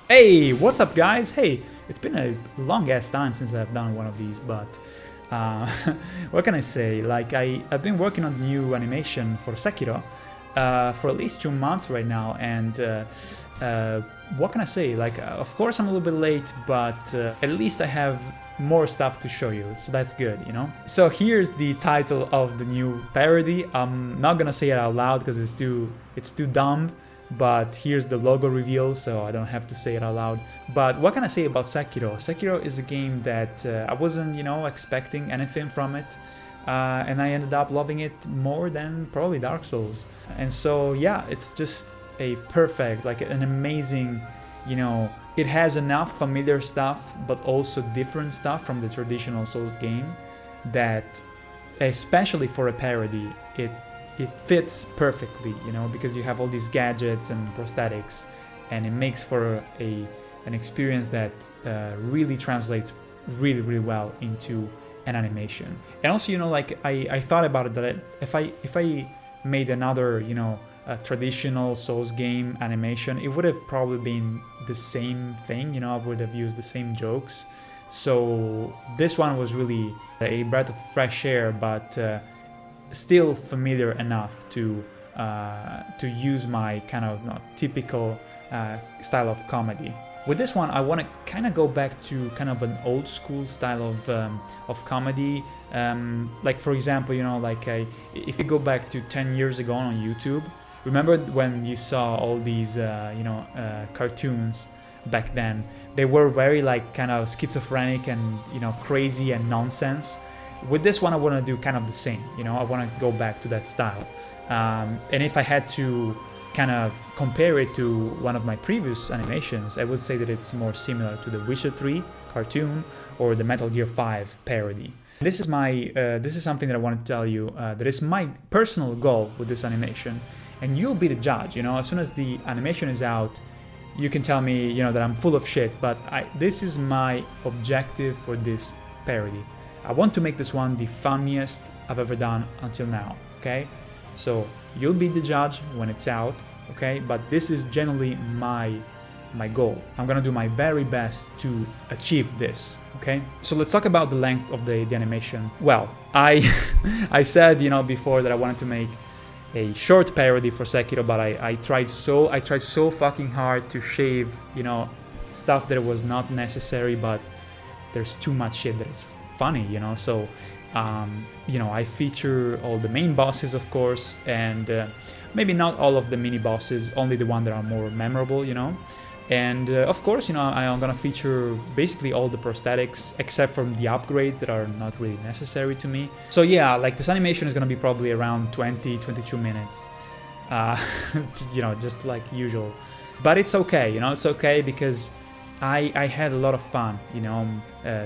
Hey, what's up guys? Hey, it's been a long ass time since I've done one of these, but uh, what can I say? Like I've been working on new animation for Sekiro for at least 2 months right now, and what can I say? Like of course I'm a little bit late, but at least I have more stuff to show you, so that's good, you know? So here's the title of the new parody. I'm not gonna say it out loud because it's too dumb, but here's the logo reveal, so I don't have to say it out loud. But what can I say about Sekiro? Sekiro is a game that I wasn't, expecting anything from it, and I ended up loving it more than probably Dark Souls. And so yeah, it's just a perfect, like an amazing, it has enough familiar stuff, but also different stuff from the traditional Souls game that, especially for a parody, it fits perfectly, because you have all these gadgets and prosthetics, and it makes for an experience that really translates really well into an animation. And also, like I thought about it that if I made another, a traditional Souls game animation, it would have probably been the same thing, I would have used the same jokes. So this one was really a breath of fresh air, but still familiar enough to use my kind of typical style of comedy. With this one, I want to kind of go back to kind of an old school style of comedy. Like for example, if you go back to 10 years ago on YouTube, remember when you saw all these cartoons back then? They were very like kind of schizophrenic and crazy and nonsense. With this one, I want to do kind of the same, I want to go back to that style. And if I had to kind of compare it to one of my previous animations, I would say that it's more similar to the Witcher 3 cartoon or the Metal Gear 5 parody. This is something that I want to tell you that is my personal goal with this animation, and you'll be the judge. As soon as the animation is out, you can tell me that I'm full of shit, but this is my objective for this parody. I want to make this one the funniest I've ever done until now, okay? So you'll be the judge when it's out, okay? But this is generally my goal. I'm gonna do my very best to achieve this, okay? So let's talk about the length of the animation. Well, I said, before that I wanted to make a short parody for Sekiro, but I tried so fucking hard to shave, stuff that was not necessary, but there's too much shit that it's funny, so I feature all the main bosses, of course, and maybe not all of the mini bosses, only the ones that are more memorable, and of course, I'm gonna feature basically all the prosthetics except from the upgrades that are not really necessary to me. So yeah, like this animation is gonna be probably around 20-22 minutes, just like usual, but it's okay, it's okay because I had a lot of fun,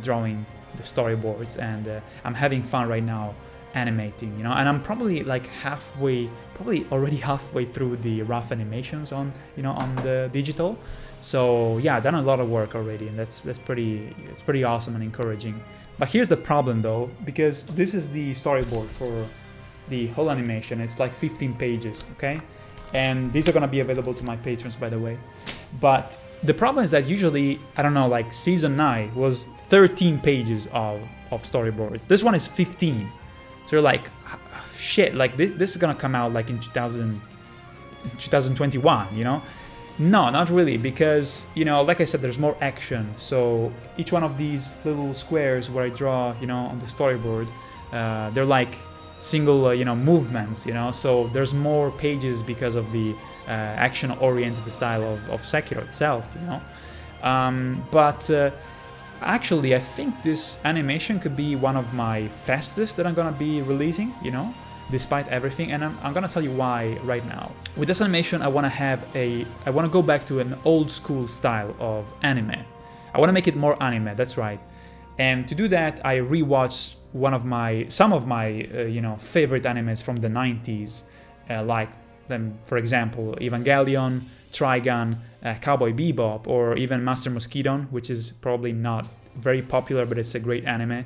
drawing the storyboards, and I'm having fun right now animating, and I'm probably like already halfway through the rough animations on the digital. So yeah, I've done a lot of work already, and it's pretty awesome and encouraging. But here's the problem though, because this is the storyboard for the whole animation. It's like 15 pages, okay? And these are gonna be available to my patrons, by the way. But the problem is that usually, I don't know, like season 9 was 13 pages of storyboards. This one is 15. So you're like, shit, like this is gonna come out like in 2021, No, not really, because, like I said, there's more action. So each one of these little squares where I draw, on the storyboard, they're like single, movements, So there's more pages because of the action-oriented style of Sekiro itself, But actually, I think this animation could be one of my fastest that I'm gonna be releasing, despite everything, and I'm gonna tell you why right now. With this animation, I wanna go back to an old school style of anime. I wanna make it more anime, that's right. And to do that, I rewatched some of my favorite animes from the 90s, like for example, Evangelion, Trigun, Cowboy Bebop, or even Master Mosquito, which is probably not very popular, but it's a great anime,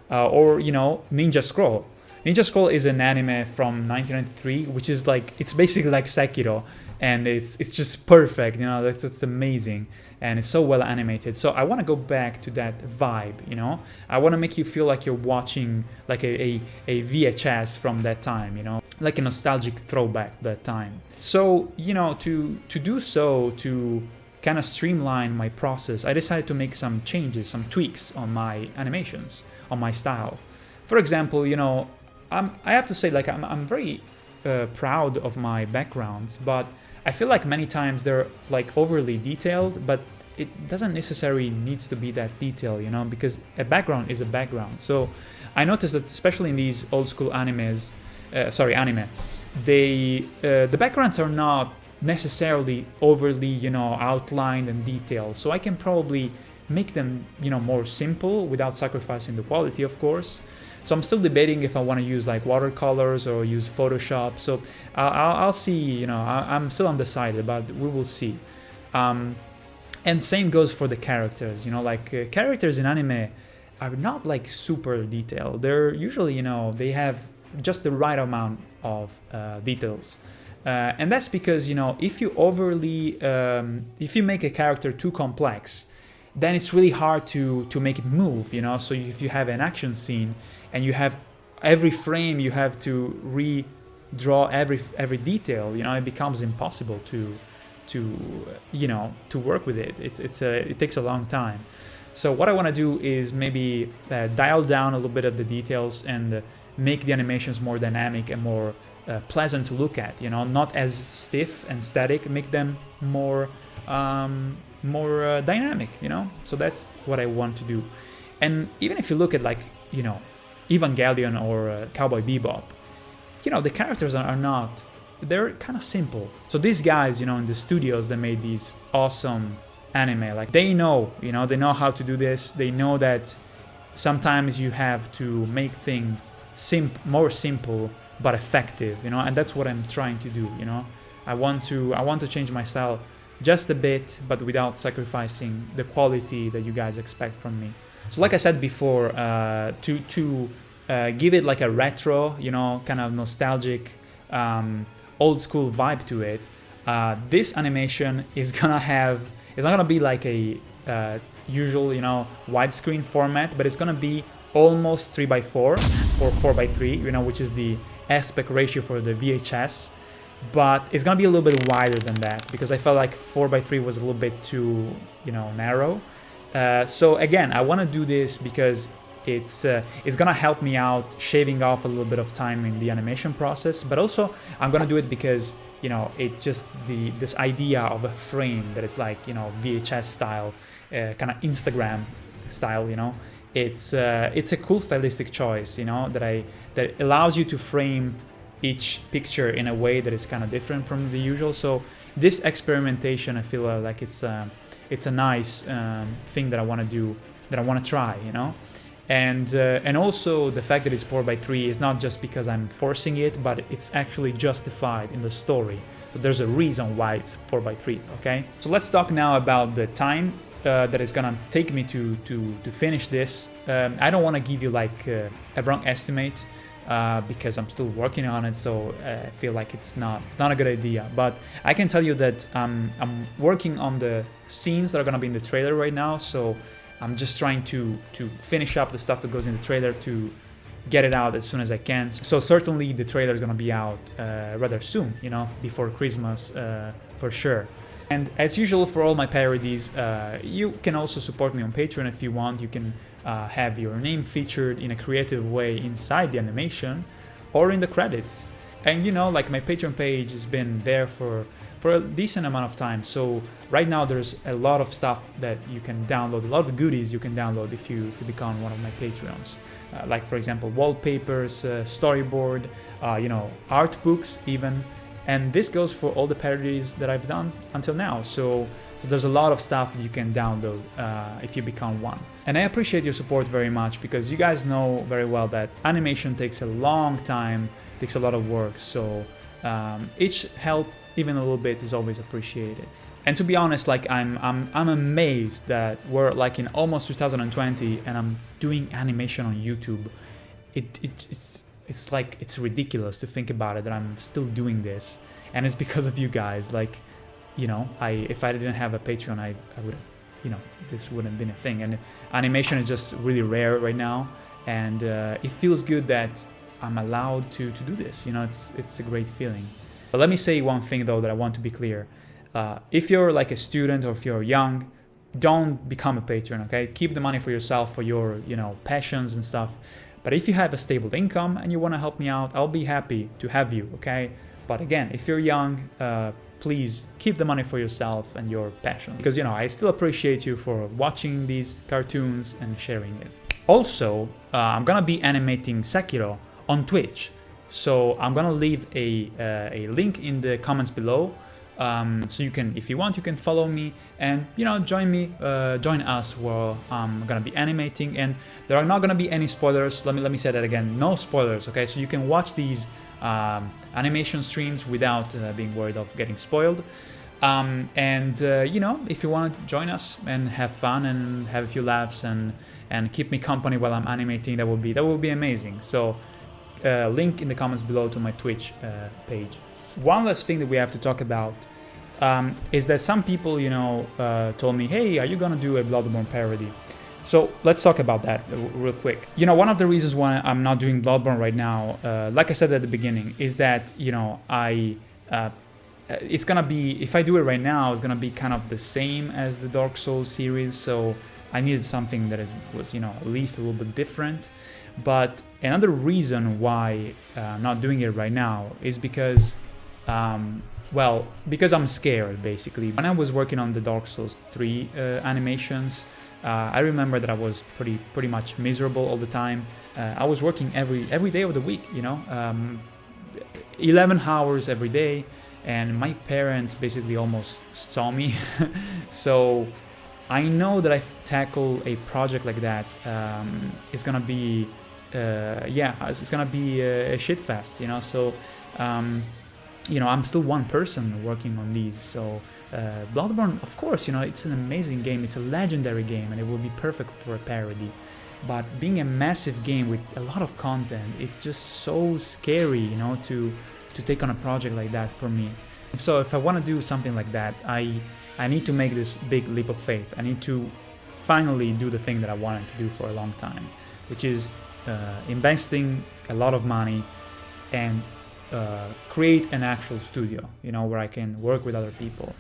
or Ninja Scroll. Ninja Scroll is an anime from 1993, which is like, it's basically like Sekiro, and it's just perfect, you know. It's amazing, and it's so well animated. So I want to go back to that vibe, you know. I want to make you feel like you're watching like a VHS from that time, you know, like a nostalgic throwback that time. So, you know, to do so, to kind of streamline my process, I decided to make some changes, some tweaks on my animations, on my style. For example, you know, I have to say, like, I'm very proud of my backgrounds, but I feel like many times they're like overly detailed, but it doesn't necessarily needs to be that detailed, you know, because a background is a background. So I noticed that especially in these old school anime, the backgrounds are not necessarily overly, you know, outlined and detailed. So I can probably make them, you know, more simple without sacrificing the quality, of course. So I'm still debating if I want to use like watercolors or use Photoshop. So I'll see, you know, I'm still undecided, but we will see. And same goes for the characters, you know, like characters in anime are not like super detailed. They're usually, you know, they have just the right amount of details. And that's because, you know, if you overly, if you make a character too complex, then it's really hard to make it move, you know. So if you have an action scene and you have every frame, you have to redraw every detail, you know, it becomes impossible to you know, to work with it. It takes a long time. So what I want to do is maybe dial down a little bit of the details and make the animations more dynamic and more pleasant to look at, you know, not as stiff and static, make them more dynamic, you know. So that's what I want to do. And even if you look at, like, you know, Evangelion or Cowboy Bebop, you know, the characters are not, they're kind of simple. So these guys, you know, in the studios that made these awesome anime, like, they know, you know, they know how to do this. They know that sometimes you have to make things more simple but effective, you know, and that's what I'm trying to do, you know. I want to change my style just a bit, but without sacrificing the quality that you guys expect from me. So like I said before, to give it like a retro, you know, kind of nostalgic, old school vibe to it, this animation is gonna have, it's not gonna be like a usual, you know, widescreen format, but it's gonna be almost 3:4 or 4:3, you know, which is the aspect ratio for the VHS. But it's gonna be a little bit wider than that because I felt like 4:3 was a little bit too, you know, narrow. So again, I want to do this because it's gonna help me out shaving off a little bit of time in the animation process. But also I'm gonna do it because, you know, it just this idea of a frame that is like, you know, VHS style, kind of Instagram style, you know. It's a cool stylistic choice, you know, that allows you to frame each picture in a way that is kind of different from the usual. So this experimentation, I feel like it's a nice thing that I want to do, that I want to try, you know. And also the fact that it's 4:3 is not just because I'm forcing it, but it's actually justified in the story. So there's a reason why it's 4:3. Okay. So let's talk now about the time that is gonna take me to finish this. I don't want to give you like a wrong estimate because I'm still working on it, so I feel like it's not a good idea. But I can tell you that I'm working on the scenes that are gonna be in the trailer right now. So I'm just trying to finish up the stuff that goes in the trailer to get it out as soon as I can. So certainly the trailer is gonna be out rather soon, you know, before Christmas for sure. And as usual for all my parodies, you can also support me on Patreon if you want. You can have your name featured in a creative way inside the animation or in the credits. And you know, like, my Patreon page has been there for a decent amount of time. So right now there's a lot of stuff that you can download, a lot of goodies you can download if you become one of my Patreons. Like, for example, wallpapers, storyboard, you know, art books even. And this goes for all the parodies that I've done until now. So there's a lot of stuff you can download if you become one. And I appreciate your support very much because you guys know very well that animation takes a long time, takes a lot of work. So each help, even a little bit, is always appreciated. And to be honest, like, I'm amazed that we're like in almost 2020 and I'm doing animation on YouTube. it's like, it's ridiculous to think about it, that I'm still doing this. And it's because of you guys. Like, you know, if I didn't have a Patreon, I would have, you know, this wouldn't have been a thing. And animation is just really rare right now. And it feels good that I'm allowed to do this. You know, it's a great feeling. But let me say one thing though that I want to be clear. If you're like a student or if you're young, don't become a patron, okay? Keep the money for yourself, for your, you know, passions and stuff. But if you have a stable income and you want to help me out, I'll be happy to have you, okay? But again, if you're young, please keep the money for yourself and your passion. Because, you know, I still appreciate you for watching these cartoons and sharing it. Also, I'm gonna be animating Sekiro on Twitch. So I'm gonna leave a link in the comments below. So you can, if you want, you can follow me and, you know, join us where I'm gonna be animating, and there are not gonna be any spoilers. Let me say that again, no spoilers, okay? So you can watch these animation streams without being worried of getting spoiled. You know, if you want to join us and have fun and have a few laughs and keep me company while I'm animating, that will be amazing. So link in the comments below to my Twitch page. One last thing that we have to talk about is that some people, you know, told me, hey, are you gonna do a Bloodborne parody? So let's talk about that real quick. You know, one of the reasons why I'm not doing Bloodborne right now, like I said at the beginning, is that, you know, it's gonna be, if I do it right now, it's gonna be kind of the same as the Dark Souls series. So I needed something that was, you know, at least a little bit different. But another reason why I'm not doing it right now is because, well, because I'm scared, basically. When I was working on the Dark Souls 3 animations, I remember that I was pretty much miserable all the time. I was working every day of the week, you know, 11 hours every day, and my parents basically almost saw me. So I know that if I tackle a project like that, it's gonna be, it's gonna be a shit fest, you know. So you know, I'm still one person working on these. So Bloodborne, of course, you know, it's an amazing game, it's a legendary game, and it will be perfect for a parody. But being a massive game with a lot of content, it's just so scary, you know, to take on a project like that for me. So if I want to do something like that, I need to make this big leap of faith. I need to finally do the thing that I wanted to do for a long time, which is investing a lot of money and create an actual studio, you know, where I can work with other people.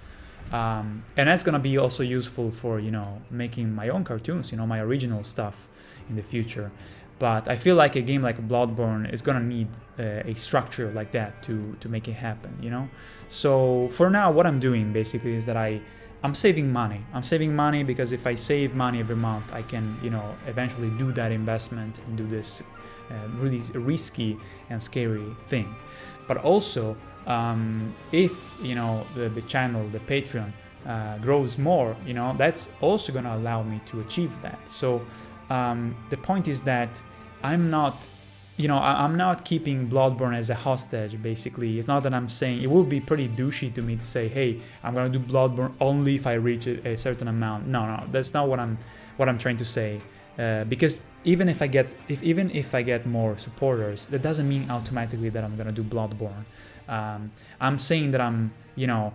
And that's gonna be also useful for, you know, making my own cartoons, you know, my original stuff in the future. But I feel like a game like Bloodborne is gonna need a structure like that to make it happen, you know. So for now, what I'm doing basically is that I'm saving money. I'm saving money because if I save money every month, I can, you know, eventually do that investment and do this really risky and scary thing. But also, if, you know, the channel, the Patreon grows more, you know, that's also gonna allow me to achieve that. So the point is that I'm not, you know, I'm not keeping Bloodborne as a hostage, basically. It's not that I'm saying, it would be pretty douchey to me to say, hey, I'm gonna do Bloodborne only if I reach a certain amount. No, that's not what I'm trying to say. Because even if I get more supporters, that doesn't mean automatically that I'm gonna do Bloodborne. I'm saying that I'm, you know,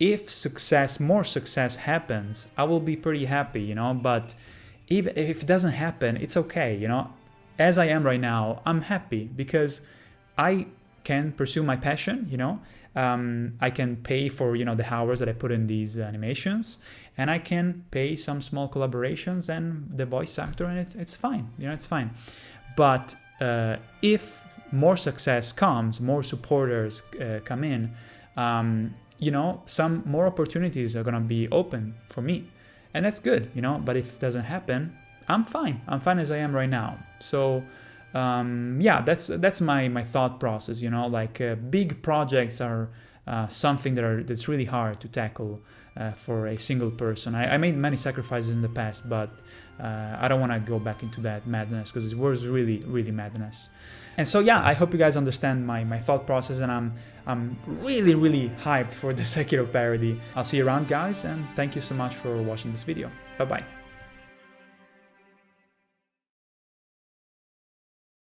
if more success happens, I will be pretty happy, you know. But even if it doesn't happen, it's okay, you know. As I am right now, I'm happy because I can pursue my passion, you know. I can pay for, you know, the hours that I put in these animations, and I can pay some small collaborations and the voice actor, and it's fine, you know, it's fine. But if more success comes, more supporters come in, you know, some more opportunities are gonna be open for me, and that's good, you know. But if it doesn't happen, I'm fine as I am right now. So yeah, that's my thought process, you know. Like big projects are something that's really hard to tackle for a single person. I made many sacrifices in the past, but I don't want to go back into that madness because it was really madness. And so yeah, I hope you guys understand my thought process, and I'm really hyped for the Sekiro parody. I'll see you around, guys, and thank you so much for watching this video. Bye bye.